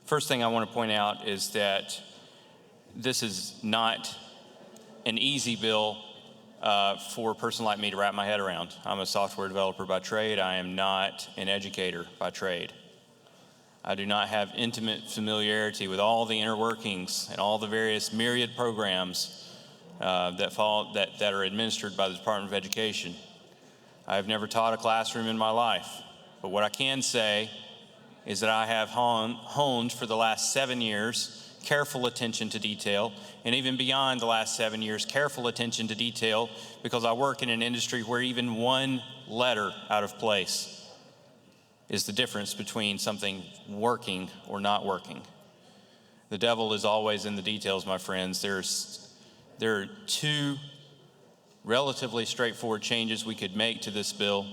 First thing I want to point out is that this is not an easy bill for a person like me to wrap my head around. I'm a software developer by trade. I am not an educator by trade. I do not have intimate familiarity with all the inner workings and all the various myriad programs that are administered by the Department of Education. I have never taught a classroom in my life, but what I can say is that I have honed for the last 7 years careful attention to detail, and even beyond the last 7 years, careful attention to detail, because I work in an industry where even one letter out of place is the difference between something working or not working. The devil is always in the details, my friends. There are two relatively straightforward changes we could make to this bill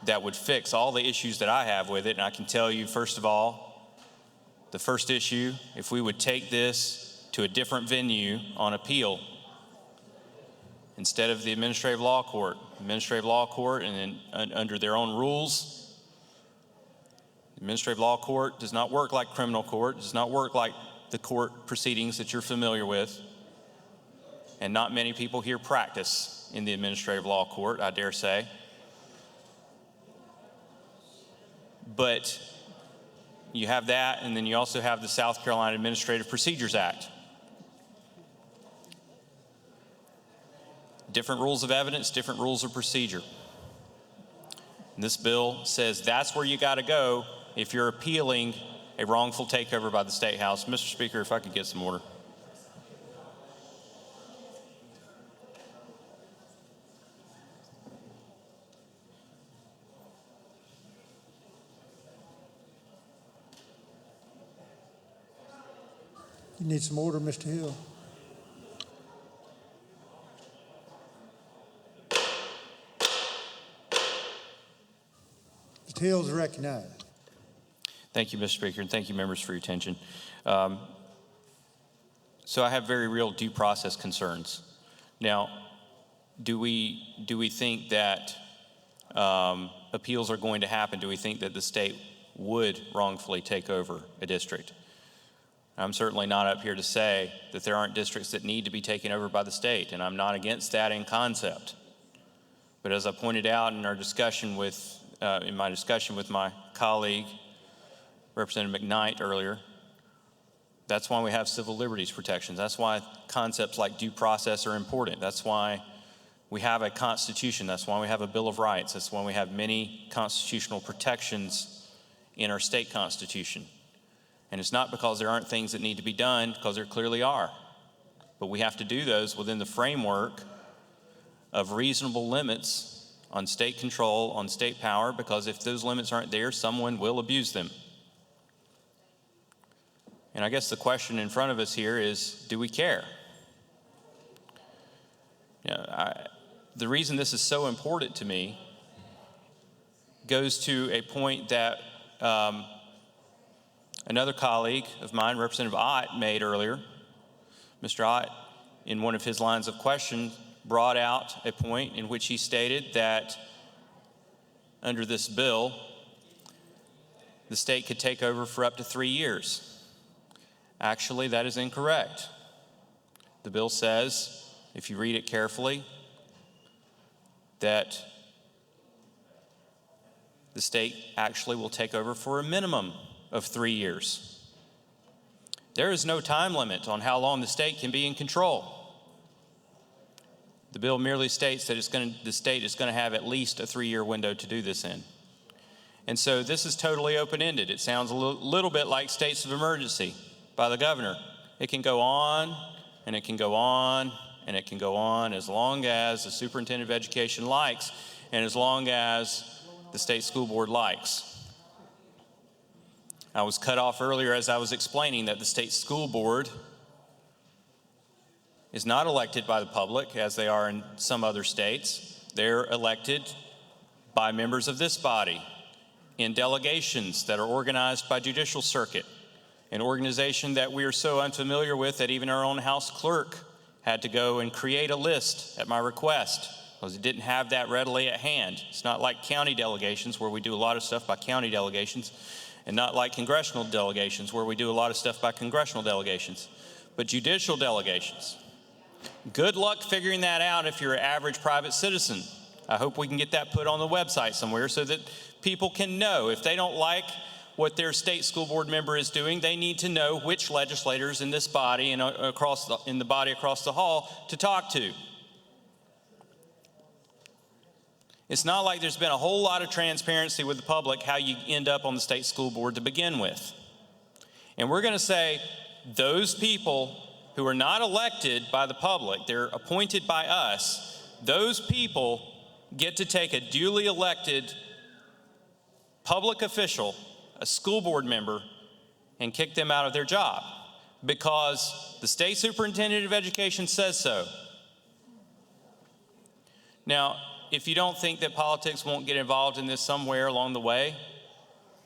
that would fix all the issues that I have with it. And I can tell you, first of all, the first issue, if we would take this to a different venue on appeal, instead of the administrative law court, and then under their own rules, the administrative law court does not work like criminal court, does not work like the court proceedings that you're familiar with. And not many people here practice in the administrative law court, I dare say. But you have that, and then you also have the South Carolina Administrative Procedures Act. Different rules of evidence, different rules of procedure. And this bill says that's where you got to go if you're appealing a wrongful takeover by the State House. Mr. Speaker, if I could get some order. You need some order, Mr. Hill. Mr. Hill is recognized. Thank you, Mr. Speaker, and thank you, members, for your attention. So I have very real due process concerns. Now, do we think that appeals are going to happen? Do we think that the state would wrongfully take over a district? I'm certainly not up here to say that there aren't districts that need to be taken over by the state, and I'm not against that in concept. But as I pointed out in our discussion in my discussion with my colleague, Representative McKnight earlier, that's why we have civil liberties protections. That's why concepts like due process are important. That's why we have a constitution. That's why we have a Bill of Rights. That's why we have many constitutional protections in our state constitution. And it's not because there aren't things that need to be done, because there clearly are. But we have to do those within the framework of reasonable limits on state control, on state power, because if those limits aren't there, someone will abuse them. And I guess the question in front of us here is, do we care? The reason this is so important to me goes to a point that another colleague of mine, Representative Ott, made earlier. Mr. Ott, in one of his lines of question, brought out a point in which he stated that under this bill, the state could take over for up to 3 years. Actually, that is incorrect. The bill says, if you read it carefully, that the state actually will take over for a minimum of 3 years. There is no time limit on how long the state can be in control. The bill merely states that the state is going to have at least a 3-year window to do this in. And so this is totally open-ended. It sounds a little bit like states of emergency by the governor. It can go on, and it can go on, and it can go on as long as the superintendent of education likes, and as long as the state school board likes. I was cut off earlier as I was explaining that the state school board is not elected by the public as they are in some other states. They're elected by members of this body in delegations that are organized by Judicial Circuit, an organization that we are so unfamiliar with that even our own House clerk had to go and create a list at my request because it didn't have that readily at hand. It's not like county delegations where we do a lot of stuff by county delegations. and not like congressional delegations where we do a lot of stuff by congressional delegations, but judicial delegations. Good luck figuring that out if you're an average private citizen. I hope we can get that put on the website somewhere so that people can know. If they don't like what their state school board member is doing, they need to know which legislators in this body and in the body across the hall to talk to. It's not like there's been a whole lot of transparency with the public how you end up on the state school board to begin with. And we're going to say those people who are not elected by the public, they're appointed by us, those people get to take a duly elected public official, a school board member, and kick them out of their job because the state superintendent of education says so. Now, if you don't think that politics won't get involved in this somewhere along the way,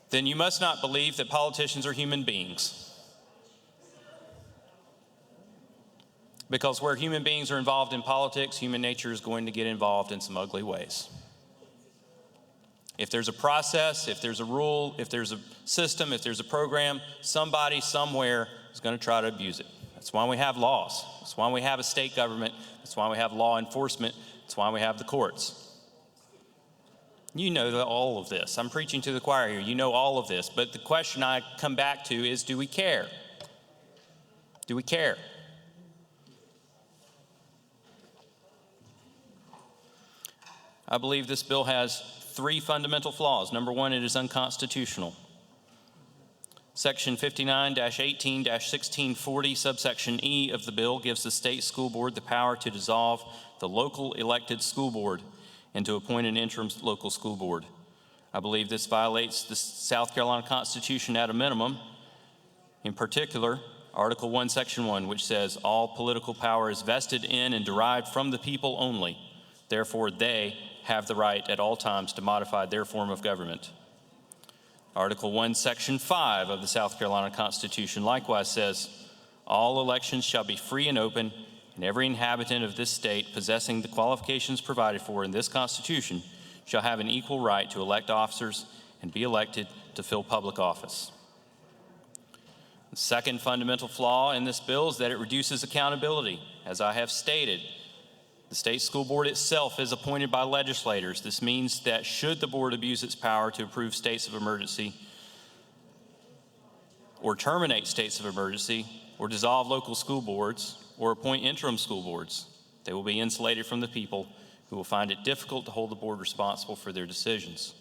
then you must not believe that politicians are human beings. Because where human beings are involved in politics, human nature is going to get involved in some ugly ways. If there's a process, if there's a rule, if there's a system, if there's a program, somebody somewhere is going to try to abuse it. That's why we have laws. That's why we have a state government. That's why we have law enforcement. That's why we have the courts. You know all of this. I'm preaching to the choir here. You know all of this. But the question I come back to is, do we care? Do we care? I believe this bill has 3 fundamental flaws. Number one, it is unconstitutional. Section 59-18-1640, subsection E of the bill gives the state school board the power to dissolve the local elected school board and to appoint an interim local school board. I believe this violates the South Carolina Constitution at a minimum. In particular, Article 1, Section 1, which says all political power is vested in and derived from the people only. Therefore, they have the right at all times to modify their form of government. Article 1, Section 5 of the South Carolina Constitution likewise says, all elections shall be free and open, and every inhabitant of this state possessing the qualifications provided for in this Constitution shall have an equal right to elect officers and be elected to fill public office. The second fundamental flaw in this bill is that it reduces accountability. As I have stated, the state school board itself is appointed by legislators. This means that should the board abuse its power to approve states of emergency or terminate states of emergency or dissolve local school boards or appoint interim school boards, they will be insulated from the people who will find it difficult to hold the board responsible for their decisions.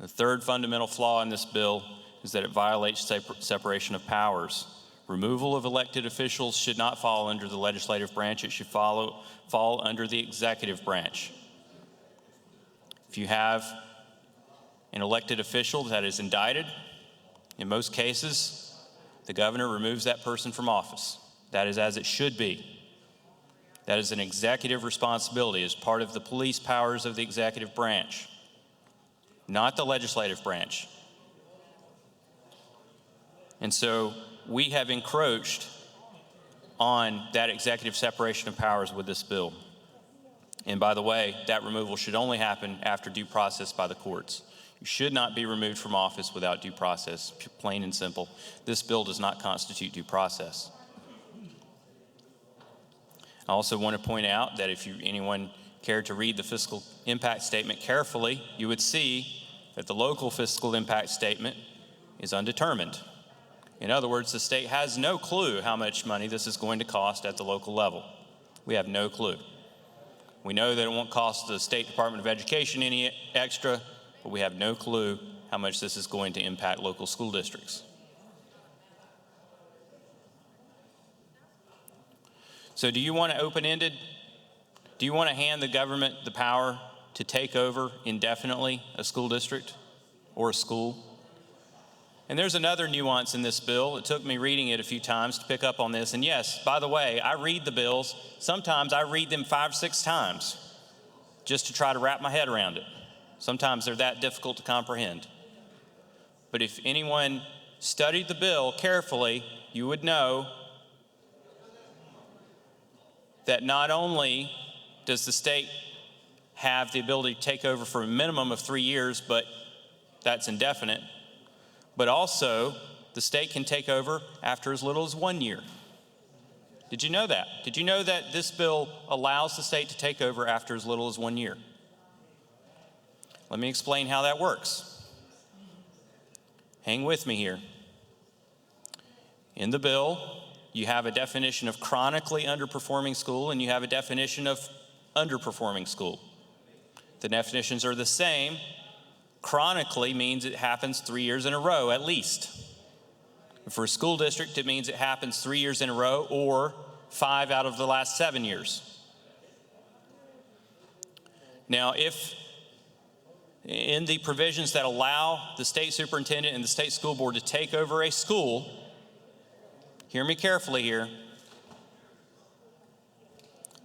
The third fundamental flaw in this bill is that it violates separation of powers. Removal of elected officials should not fall under the legislative branch. It should fall under the executive branch. If you have an elected official that is indicted, in most cases, the governor removes that person from office. That is as it should be. That is an executive responsibility as part of the police powers of the executive branch, not the legislative branch. And so we have encroached on that executive separation of powers with this bill. And by the way, that removal should only happen after due process by the courts. You should not be removed from office without due process, plain and simple. This bill does not constitute due process. I also want to point out that if anyone cared to read the fiscal impact statement carefully, you would see that the local fiscal impact statement is undetermined. In other words, the state has no clue how much money this is going to cost at the local level. We have no clue. We know that it won't cost the State Department of Education any extra, but we have no clue how much this is going to impact local school districts. So do you want to open-ended? Do you want to hand the government the power to take over indefinitely a school district or a school? And there's another nuance in this bill. It took me reading it a few times to pick up on this. And yes, by the way, I read the bills. Sometimes I read them 5 or 6 times just to try to wrap my head around it. Sometimes they're that difficult to comprehend. But if anyone studied the bill carefully, you would know that not only does the state have the ability to take over for a minimum of 3 years, but that's indefinite, but also the state can take over after as little as 1 year. Did you know that? Did you know that this bill allows the state to take over after as little as 1 year? Let me explain how that works. Hang with me here. In the bill, you have a definition of chronically underperforming school and you have a definition of underperforming school. The definitions are the same. Chronically means it happens 3 years in a row at least. For a school district, it means it happens 3 years in a row or 5 out of the last 7 years. Now, if in the provisions that allow the state superintendent and the state school board to take over a school, hear me carefully here.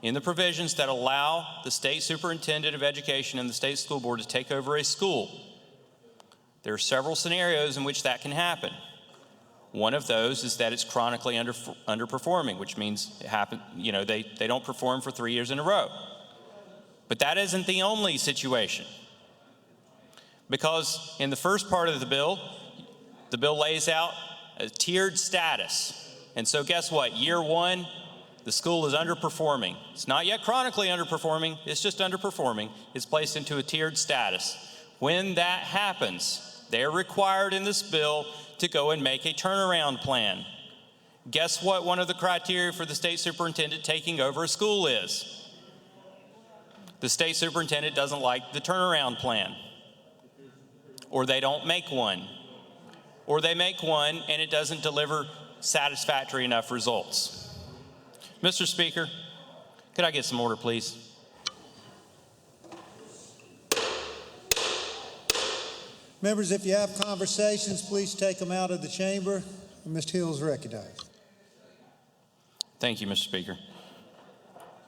In the provisions that allow the state superintendent of education and the state school board to take over a school, there are several scenarios in which that can happen. One of those is that it's chronically underperforming, which means they don't perform for 3 years in a row. But that isn't the only situation. Because in the first part of the bill lays out a tiered status. And so guess what? Year 1, the school is underperforming. It's not yet chronically underperforming, it's just underperforming. It's placed into a tiered status. When that happens, they're required in this bill to go and make a turnaround plan. Guess what one of the criteria for the state superintendent taking over a school is? The state superintendent doesn't like the turnaround plan, or they don't make one, or they make one and it doesn't deliver satisfactory enough results. Mr. Speaker, could I get some order, please? Members, if you have conversations, please take them out of the chamber. Mr. Hill is recognized. Thank you, Mr. Speaker.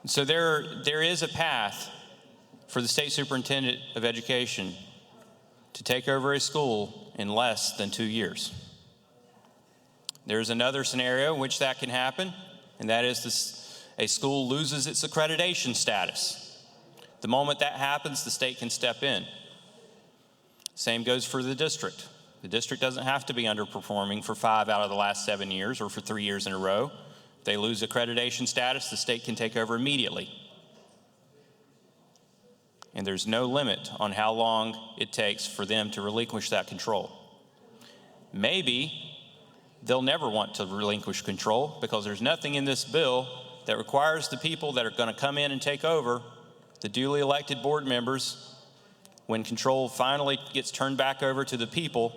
So there is a path for the state superintendent of education to take over a school in less than 2 years. There's another scenario in which that can happen, and that is a school loses its accreditation status. The moment that happens, the state can step in. Same goes for the district. The district doesn't have to be underperforming for 5 out of the last 7 years or for 3 years in a row. If they lose accreditation status, the state can take over immediately. And there's no limit on how long it takes for them to relinquish that control. Maybe they'll never want to relinquish control because there's nothing in this bill that requires the people that are going to come in and take over, the duly elected board members, when control finally gets turned back over to the people,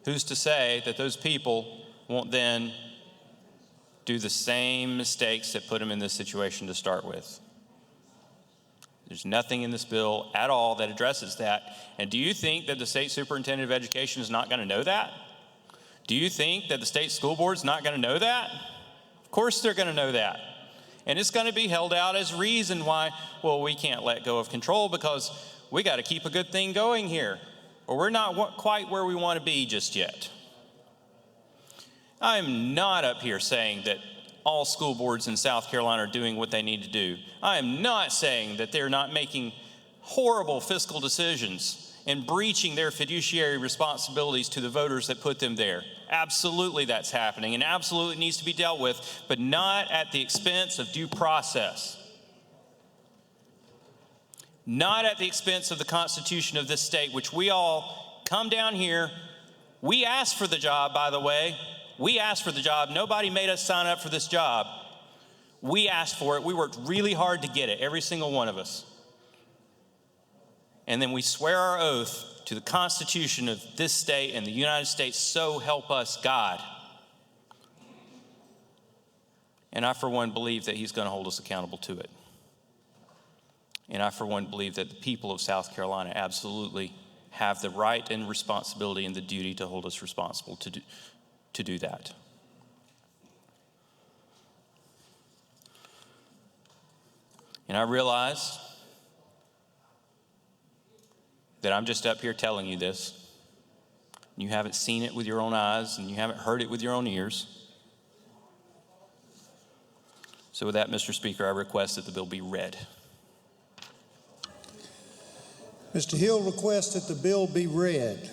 who's to say that those people won't then do the same mistakes that put them in this situation to start with? There's nothing in this bill at all that addresses that. And do you think that the state superintendent of education is not going to know that? Do you think that the state school board is not going to know that? Of course they're going to know that. And it's going to be held out as reason why, well, we can't let go of control because we got to keep a good thing going here, or we're not quite where we want to be just yet. I'm not up here saying that all school boards in South Carolina are doing what they need to do. I am not saying that they're not making horrible fiscal decisions and breaching their fiduciary responsibilities to the voters that put them there. Absolutely that's happening and absolutely needs to be dealt with, but not at the expense of due process. Not at the expense of the Constitution of this state, which we all come down here. We asked for the job, by the way. We asked for the job. Nobody made us sign up for this job. We asked for it. We worked really hard to get it, every single one of us. And then we swear our oath to the Constitution of this state and the United States, so help us God. And I, for one, believe that he's going to hold us accountable to it. And I, for one, believe that the people of South Carolina absolutely have the right and responsibility and the duty to hold us responsible to do that. And I realize that I'm just up here telling you this. You haven't seen it with your own eyes and you haven't heard it with your own ears. So with that, Mr. Speaker, I request that the bill be read. Mr. Hill requests that the bill be read.